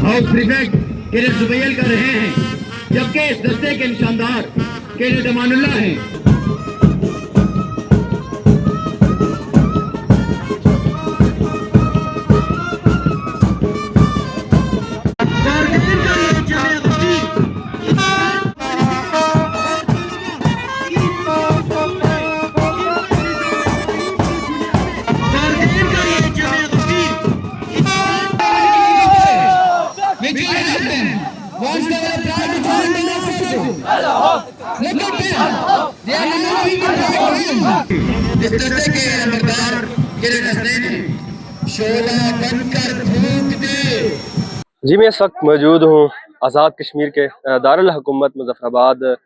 House prefect cadet Jubail कर रहे हैं, जबकि इस दस्ते के निशानदार कैडेट अमानुल्लाह हैं। इस दस्ते के नंबरदार कैडेट हसनैन शोला बनकर फूंक दे। जी मैं इस वक्त मौजूद हूँ आज़ाद कश्मीर के दारुल हुकूमत मुज़फ़्फ़राबाद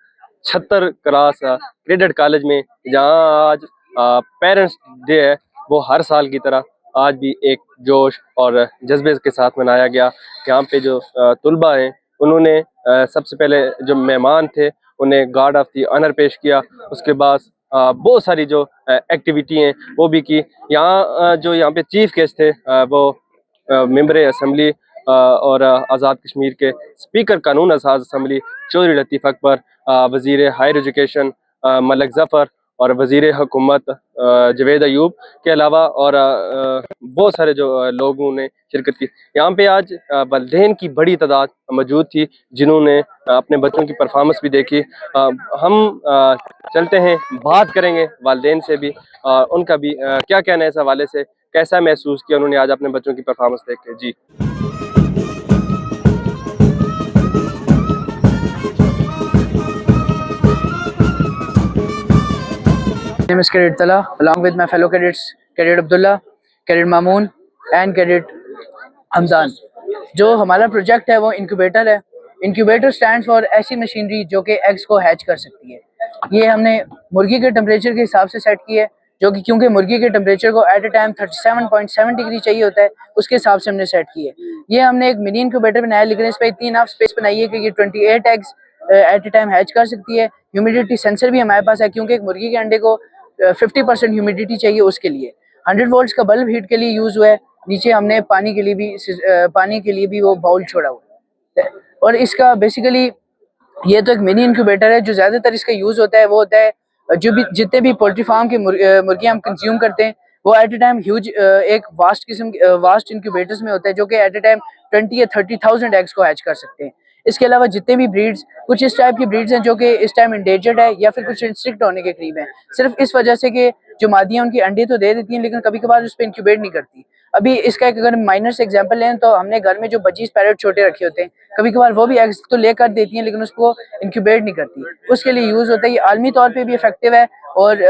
76 क्रास कैडेट कॉलेज में, जहाँ आज पेरेंट्स डे है। वो हर साल की तरह आज भी एक जोश और जज्बे के साथ मनाया गया। यहाँ पे जो तुलबा हैं उन्होंने सबसे पहले जो मेहमान थे उन्हें गार्ड ऑफ दी ऑनर पेश किया। उसके बाद बहुत सारी जो एक्टिविटी हैं वो भी की। यहाँ पे चीफ गेस्ट थे वो मेंबर असम्बली और आज़ाद कश्मीर के स्पीकर कानून असाज असम्बली चौधरी लतीफ़ अकबर, वज़ीर हायर एजुकेशन मलिक ज़फ़र और वज़ीर हुकूमत जवेद अयूब के अलावा और बहुत सारे जो लोगों ने शिरकत की। यहाँ पे आज वालिदैन की बड़ी तादाद मौजूद थी जिन्होंने अपने बच्चों की परफॉर्मेंस भी देखी। हम चलते हैं, बात करेंगे वालिदैन से भी, उनका भी क्या कहना है इस हवाले से, कैसा महसूस किया उन्होंने आज अपने बच्चों की परफॉर्मेंस देख के। जी name is Cadet Tala, along with my fellow cadets, Cadet Abdullah, Cadet Mamoon and Cadet Hamzan. जो हमारा प्रोजेक्ट है वो इंक्यूबेटर है। इंक्यूबेटर स्टैंड्स फॉर ऐसी मशीनरी जो कि एग्स को हैच कर सकती है। ये हमने मुर्गी के टेम्परेचर के हिसाब से सेट की है, जो कि क्योंकि मुर्गी के टेम्परेचर को एट ए टाइम 37.7 डिग्री चाहिए होता है, उसके हिसाब से हमने सेट की है। ये हमने एक मिनी इंक्यूबेटर बनाया, लेकिन इस पर इतनी इनफ स्पेस बनाई है कि ये 28 एग्स एट ए टाइम हैच कर सकती है। ह्यूमिडिटी सेंसर भी हमारे पास है, क्योंकि एक मुर्गी के अंडे को 50% ह्यूमिडिटी चाहिए उसके लिए। 100 वोल्ट्स का बल्ब हीट के लिए यूज हुआ है। नीचे हमने पानी के लिए भी वो बाउल छोड़ा हुआ है। और इसका बेसिकली ये तो एक मिनी इंक्यूबेटर है। जो ज्यादातर इसका यूज होता है वो होता है जो भी जितने भी पोल्ट्री फार्म की मुर्गियां हम कंज्यूम करते हैं, वो एट ए टाइम ह्यूज एक वास्ट इंक्यूबेटर्स में होता है, जो कि एट ए टाइम 20 या 30,000 एग्स को हैच कर सकते हैं। इसके अलावा जितने भी ब्रीड्स, कुछ इस टाइप की ब्रीड्स हैं जो कि इस टाइम इंडेंजर्ड है या फिर कुछ इंस्ट्रिक्ट होने के करीब है, सिर्फ इस वजह से कि जो मादियां उनकी अंडे तो दे देती हैं लेकिन कभी कभार उस पर इंक्यूबेट नहीं करती। अभी इसका एक अगर माइनर से एग्जांपल लें तो हमने घर में जो बजीज पैरेट छोटे रखे होते हैं, कभी कभार वो भी एग्स तो लेकर देती हैं लेकिन उसको इंक्यूबेट नहीं करती, उसके लिए यूज होता है। ये आलमी तौर पे भी इफेक्टिव है और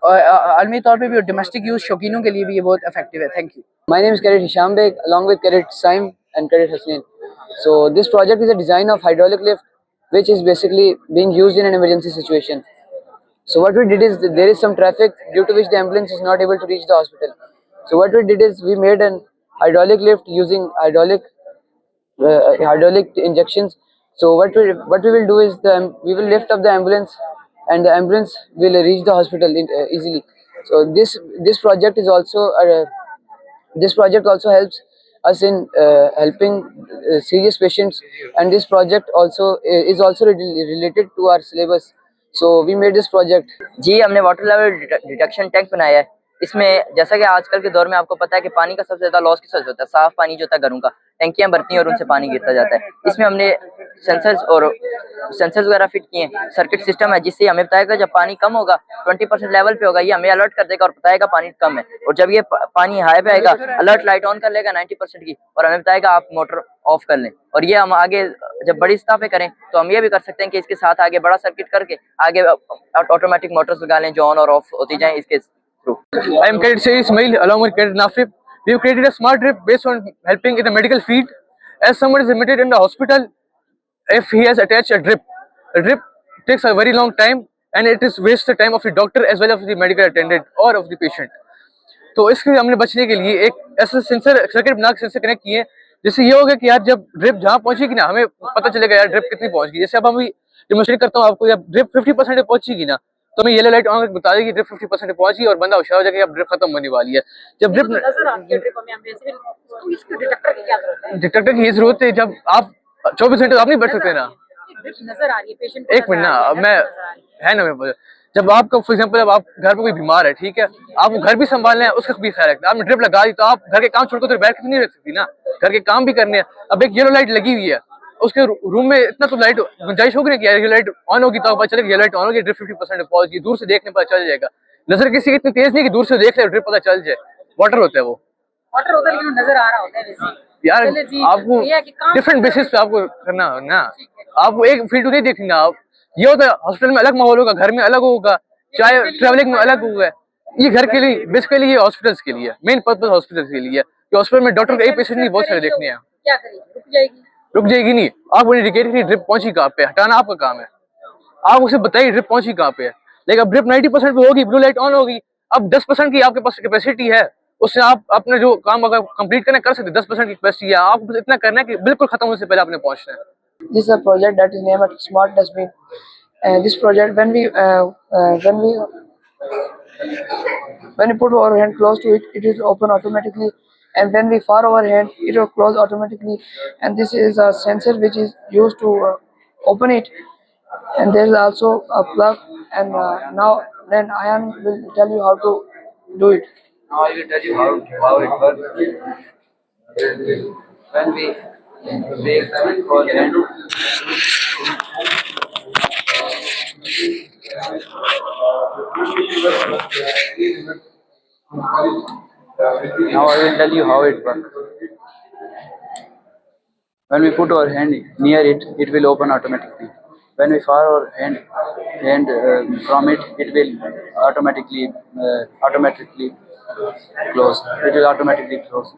आलमी तौर पे भी, और डोमेस्टिक यूज शौकीनों के लिए भी ये बहुत इफेक्टिव है। Thank you. My name is Cadet Hisham Beg, along with Cadet Saim and Cadet Hasnain. So this project is a design of hydraulic lift, which is basically being used in an emergency situation. So what we did is there is some traffic due to which the ambulance is not able to reach the hospital. So what we did is we made an hydraulic lift using hydraulic injections. So what we will do is we will lift up the ambulance, and the ambulance will reach the hospital easily. So this project is also this project also helps us in helping serious patients, and this project also is also related to our syllabus. So we made this project. जी हमने water level detection tank बनाया है। इसमें जैसा कि आजकल के दौर में आपको पता है कि पानी का सबसे ज्यादा लॉस किस वजह होता है, साफ पानी जो होता है घरों का, टंकियां भरती हैं और उनसे पानी गिरता जाता है। इसमें हमने सेंसर्स वगैरह फिट किए हैं। सर्किट सिस्टम है जिससे हमें बताएगा जब पानी कम होगा, 20% लेवल पे होगा, ये हमें अलर्ट कर देगा और बताएगा पानी कम है। और जब ये पानी हाई पे आएगा, अलर्ट लाइट ऑन कर लेगा 90% की और हमें बताएगा आप मोटर ऑफ कर लें। और ये हम आगे जब बड़ी सतह पे करें तो हम ये भी कर सकते हैं कि इसके साथ आगे बड़ा सर्किट करके आगे ऑटोमेटिक मोटर्स लगा लें जो ऑन और ऑफ होती जाएं इसके through. I am Cadet Sayyid Ismail along with Cadet Nafib. We have created a smart drip based on helping in the medical field. As someone is admitted in the hospital, if he has attached a drip takes a very long time and it is waste the time of the doctor as well as the medical attendant or of the patient. तो इसके हमने बचने के लिए एक ऐसा sensor circuit बना के सेंसर कनेक्ट किए, जिससे ये होगा कि यार जब ड्रिप जहाँ पहुंचेगी ना हमें पता चलेगा यार ड्रिप कितनी पहुंच गई। जैसे अब हम डेमोन्स्ट्रेट करता हूँ आपको, जब ड्रिप 50% पहुंचेगी ना तो हमें येलो लाइट ऑन करके बता देगी ड्रिप 50% पहुंची और बंदा होशियार हो जाएगा अब ड्रिप खत्म होने वाली है। जब ड्रिप डिटेक्टर की जरूरत है, जब आप 24 घंटे आप नहीं बैठ सकते ना, नजर आ रही है पेशेंट एक मिनट ना, मैं है ना मेरे, जब आपका फॉर एग्जांपल अब आप घर पे कोई बीमार है, ठीक है, आपको घर भी संभालना है, उसका भी ख्याल रखना है। आपने ड्रिप लगा दी तो आप घर के काम छोड़कर तो बैठ के नहीं रख सकती ना, घर के काम भी करने हैं। अब एक येलो लाइट लगी हुई है, उसके रूम में इतना तो लाइट गुंजाइश होगी ना कि येलो लाइट ऑन होगी तो पता चलेगा येलो लाइट ऑन होगी, ड्रिप 50% पहुंच गई, दूर से देखने पता चल जाएगा। नजर किसी की इतनी तेज नहीं कि दूर से देख ले ड्रिप पता चल जाए, वाटर होता है वो, वाटर होता है लेकिन नजर आ रहा होता है वैसे। यार आपको डिफरेंट बेसिस पे आपको करना है ना, आपको एक फील्ड नहीं देखनी ना। आप ये होता है हॉस्पिटल में अलग माहौल होगा, घर में अलग होगा, चाहे ट्रैवलिंग में अलग होगा। ये घर के लिए बेसिकली ये हॉस्पिटल्स के लिए मेन पर्पस हॉस्पिटल्स के लिए, कि हॉस्पिटल में डॉक्टर एक पेशेंट नहीं बहुत सारे देखने हैं। क्या करेगी, रुक जाएगी नहीं, आप उन्हें इंडिकेट की ड्रिप पहुंची कहाँ पे, हटाना आपका काम है। आप उसे बताइए ड्रिप पहुंची कहाँ पे है, लेकिन अब ड्रिप 90% पे होगी, ब्लू लाइट ऑन होगी, अब 10% की आपके पास कैपेसिटी है, उससे आप अपने जो काम अगर कंप्लीट करना कर सकते, 10% की कैपेसिटी है, आपको बस इतना करना है कि बिल्कुल खत्म होने से पहले आपने पहुंचना है। This is a project that is named Smart Dustbin. This project, when we put our hand close to it, it will open automatically, and when we far our hand, it will close automatically. And this is a sensor which is used to open it. And there is also a plug. And now, then Ayan will tell you how to do it. Now I will tell you how it works. When we break our hand, now I will tell you how it works. When we put our hand near it, it will open automatically. When we far our hand from it, it will automatically close. It will automatically close.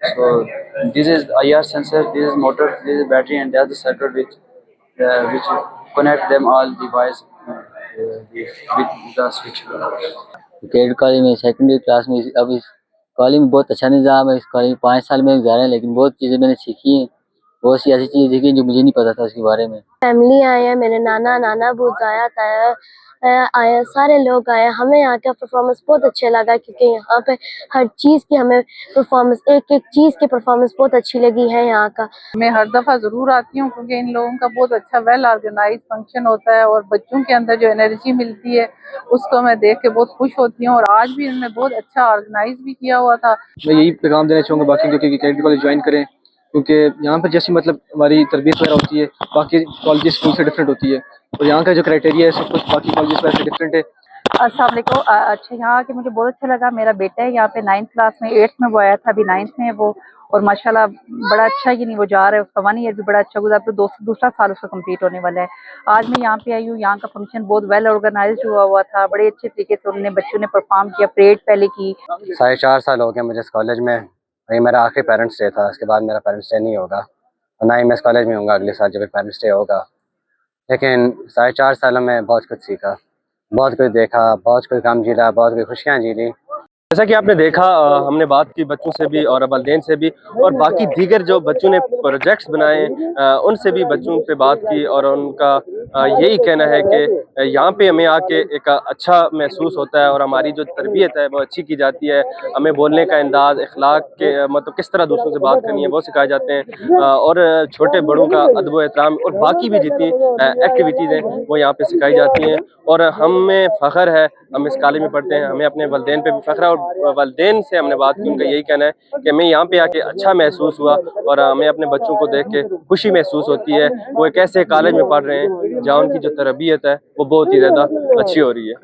So this is IR sensor, this is motor, this is battery, and that's the circuit which connect them all device with the switch. Cadet college में secondary class में अब इस college में बहुत अच्छा निज़ाम है। इस college में 5 साल में जा रहे हैं, लेकिन बहुत चीज़ें मैंने सीखी हैं, बहुत सी ऐसी चीज़ें सीखी जो मुझे नहीं पता था उसके बारे में। फैमिली आए हैं, मेरे नाना बहुत आया, सारे लोग आए। हमें यहाँ का परफॉर्मेंस बहुत अच्छा लगा, क्योंकि यहाँ पे हर चीज़ की हमें परफॉर्मेंस, एक चीज़ की परफॉर्मेंस बहुत अच्छी लगी है यहाँ का। मैं हर दफ़ा ज़रूर आती हूँ क्योंकि इन लोगों का बहुत अच्छा वेल ऑर्गेनाइज फंक्शन होता है और बच्चों के अंदर जो एनर्जी मिलती है उसको मैं देख के बहुत खुश होती हूँ। और आज भी इन्होंने बहुत अच्छा ऑर्गेनाइज भी किया हुआ था। मैं यही पैगाम देना चाहूँगा बाकी क्योंकि कैडेट कॉलेज ज्वाइन करें, क्योंकि यहाँ पर जैसी मतलब हमारी तरबियत वगैरह होती है बाकी कॉलेज स्कूल से डिफरेंट होती है, और यहाँ का जो क्राइटेरिया है सब कुछ बाकी कॉलेज से डिफरेंट है। अस्सलाम वालेकुम। अच्छा, यहाँ आके मुझे बहुत अच्छा लगा। मेरा बेटा है यहाँ पे 9th क्लास में, 8th में वो आया था, अभी 9th में है वो, और माशाल्लाह बड़ा अच्छा ही नहीं वो जा रहा है, उसका 1 ईयर भी बड़ा अच्छा गुजरा, तो दूसरा साल उसका कंप्लीट होने वाला है। आज मैं यहाँ पे आई हूँ, यहाँ का फंक्शन बहुत वेल ऑर्गेनाइज हुआ था, बड़े अच्छे तरीके से उन्होंने बच्चों ने परफॉर्म किया, परेड पहले की। 4.5 साल हो गए मुझे इस कॉलेज में, ये मेरा आखिरी पेरेंट्स डे था, इसके बाद मेरा पेरेंट्स डे नहीं होगा, और ना ही मैं इस कॉलेज में होऊंगा अगले साल जब पेरेंट्स डे होगा। लेकिन 4.5 सालों में बहुत कुछ सीखा, बहुत कुछ देखा, बहुत कुछ काम जीला, बहुत कुछ खुशियाँ जी ली। जैसा कि आपने देखा, हमने बात की बच्चों से भी और वालिदैन से भी, और बाकी दीगर जो बच्चों ने प्रोजेक्ट्स बनाए उनसे भी बच्चों पे बात की, और उनका यही कहना है कि यहाँ पे हमें आके एक अच्छा महसूस होता है और हमारी जो तरबियत है वो अच्छी की जाती है। हमें बोलने का अंदाज, अखलाक के मतलब किस तरह दूसरों से बात करनी है वो सिखाए जाते हैं, और छोटे बड़ों का अदब व एहतराम और बाकी भी जितनी एक्टिविटीज़ हैं वो यहाँ पे सिखाई जाती हैं। और हमें फ़ख्र है, हम इस कॉलेज में पढ़ते हैं, हमें अपने वालिदैन पे भी फ़ख्र है, और वालिदैन से हमने बात की, उनका यही कहना है कि हमें यहाँ पे आके अच्छा महसूस हुआ और हमें अपने बच्चों को देख के खुशी महसूस होती है। वो एक ऐसे कॉलेज में पढ़ रहे हैं जहाँ उनकी जो तरबियत है वो बहुत ही ज़्यादा अच्छी हो रही है।